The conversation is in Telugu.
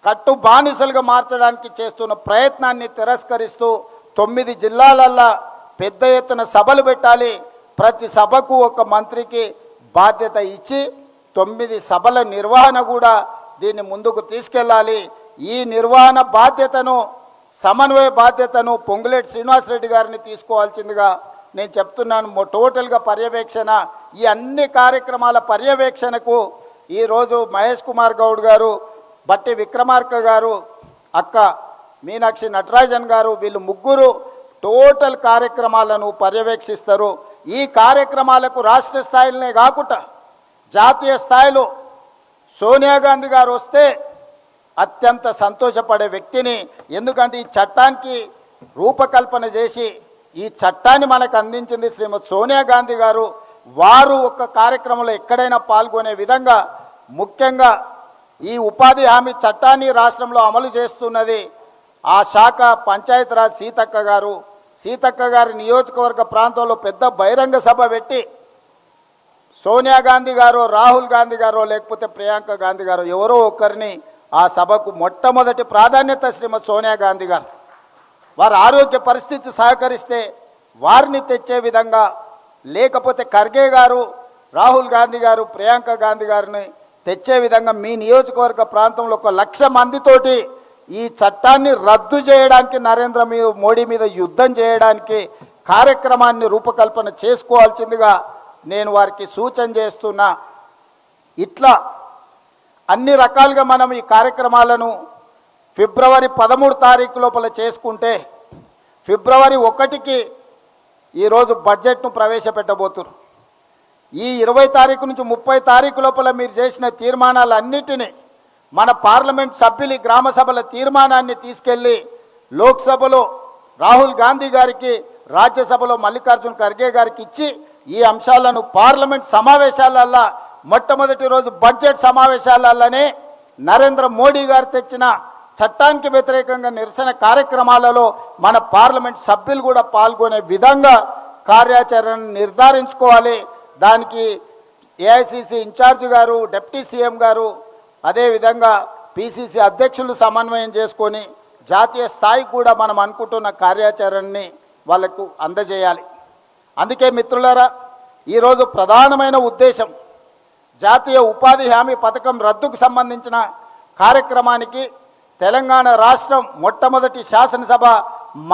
కట్టు బానిసలుగా మార్చడానికి చేస్తున్న ప్రయత్నాన్ని తిరస్కరిస్తూ 9 జిల్లాలల్లో పెద్ద ఎత్తున సభలు పెట్టాలి. ప్రతి సభకు ఒక మంత్రికి బాధ్యత ఇచ్చి 9 సభల నిర్వహణ కూడా దీన్ని ముందుకు తీసుకెళ్ళాలి. ఈ నిర్వహణ బాధ్యతను, సమన్వయ బాధ్యతను పొంగులేటి శ్రీనివాసరెడ్డి గారిని తీసుకోవాల్సిందిగా నేను చెప్తున్నాను. టోటల్గా పర్యవేక్షణ, ఈ అన్ని కార్యక్రమాల పర్యవేక్షణకు ఈరోజు మహేష్ కుమార్ గౌడ్ గారు, బట్టి విక్రమార్క గారు, అక్క మీనాక్షి నటరాజన్ గారు, వీళ్ళు ముగ్గురు టోటల్ కార్యక్రమాలను పర్యవేక్షిస్తారు. ఈ కార్యక్రమాలకు రాష్ట్ర స్థాయిలోనే కాకుండా జాతీయ స్థాయిలో సోనియా గాంధీ గారు వస్తే అత్యంత సంతోషపడే వ్యక్తిని. ఎందుకంటే ఈ చట్టానికి రూపకల్పన చేసి ఈ చట్టాన్ని మనకు అందించింది శ్రీమతి సోనియా గాంధీ గారు. వారు ఒక కార్యక్రమంలో ఎక్కడైనా పాల్గొనే విధంగా, ముఖ్యంగా ఈ ఉపాధి హామీ చట్టాన్ని రాష్ట్రంలో అమలు చేస్తున్నది ఆ శాఖ పంచాయతీరాజ్ సీతక్క గారు. సీతక్క గారి నియోజకవర్గ ప్రాంతంలో పెద్ద బహిరంగ సభ పెట్టి సోనియా గాంధీ గారు, రాహుల్ గాంధీ గారు, లేకపోతే ప్రియాంక గాంధీ గారు ఎవరో ఒకరిని ఆ సభకు మొట్టమొదటి ప్రాధాన్యత శ్రీమతి సోనియా గాంధీ గారు. వారి ఆరోగ్య పరిస్థితి సహకరిస్తే వారిని తెచ్చే విధంగా, లేకపోతే ఖర్గే గారు, రాహుల్ గాంధీ గారు, ప్రియాంక గాంధీ గారిని తెచ్చే విధంగా మీ నియోజకవర్గ ప్రాంతంలో 1,00,000 మందితోటి ఈ చట్టాన్ని రద్దు చేయడానికి, నరేంద్ర మోడీ మీద యుద్ధం చేయడానికి కార్యక్రమాన్ని రూపకల్పన చేసుకోవాల్సిందిగా నేను వారికి సూచన చేస్తున్నా. ఇట్లా అన్ని రకాలుగా మనం ఈ కార్యక్రమాలను ఫిబ్రవరి 13 తారీఖు లోపల చేసుకుంటే ఫిబ్రవరి 1కి ఈరోజు బడ్జెట్ను ప్రవేశపెట్టబోతున్నారు. ఈ 20 తారీఖు నుంచి 30 తారీఖు లోపల మీరు చేసిన తీర్మానాలన్నిటినీ మన పార్లమెంట్ సభ్యులు గ్రామ సభల తీర్మానాన్ని తీసుకెళ్ళి లోక్సభలో రాహుల్ గాంధీ గారికి, రాజ్యసభలో మల్లికార్జున్ ఖర్గే గారికి ఇచ్చి ఈ అంశాలను పార్లమెంట్ సమావేశాలల్లో మొట్టమొదటి రోజు బడ్జెట్ సమావేశాలలోనే నరేంద్ర మోడీ గారు తెచ్చిన చట్టానికి వ్యతిరేకంగా నిరసన కార్యక్రమాలలో మన పార్లమెంట్ సభ్యులు కూడా పాల్గొనే విధంగా కార్యాచరణను నిర్ధారించుకోవాలి. దానికి ఏఐసిసి ఇన్ఛార్జ్ గారు, డిప్యూటీ సీఎం గారు, అదేవిధంగా పిసిసి అధ్యక్షులు సమన్వయం చేసుకొని జాతీయ స్థాయికి కూడా మనం అనుకుంటున్న కార్యాచరణని వాళ్ళకు అందజేయాలి. అందుకే మిత్రులారా, ఈరోజు ప్రధానమైన ఉద్దేశం జాతీయ ఉపాధి హామీ పథకం రద్దుకు సంబంధించిన కార్యక్రమానికి తెలంగాణ రాష్ట్రం మొట్టమొదటి శాసనసభ